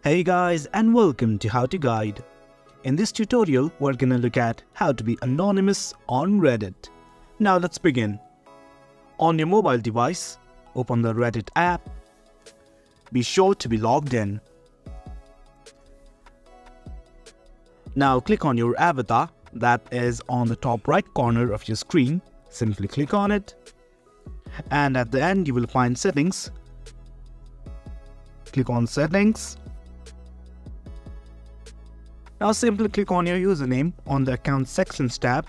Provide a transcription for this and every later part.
Hey guys, and welcome to How to Guide. In this tutorial, we're gonna look at how to be anonymous on Reddit. Now let's begin. On your mobile device, open the Reddit app. Be sure to be logged in. Now click on your avatar that is on the top right corner of your screen. Simply click on it. And at the end, you will find settings. Click on settings. Now simply click on your username on the account sections tab.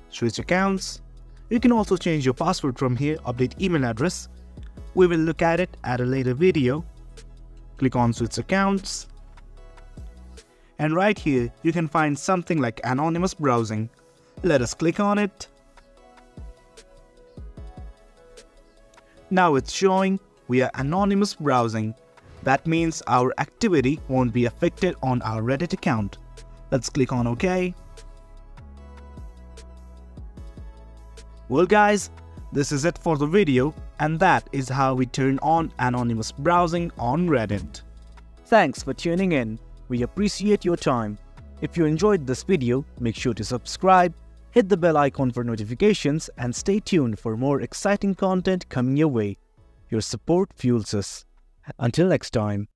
Switch accounts. You can also change your password from here, update email address. We will look at it at a later video. Click on switch accounts. And right here, you can find something like anonymous browsing. Let us click on it. Now it's showing we are anonymous browsing. That means our activity won't be affected on our Reddit account. Let's click on OK. Well guys, this is it for the video, and that is how we turn on anonymous browsing on Reddit. Thanks for tuning in. We appreciate your time. If you enjoyed this video, make sure to subscribe, hit the bell icon for notifications, and stay tuned for more exciting content coming your way. Your support fuels us. Until next time.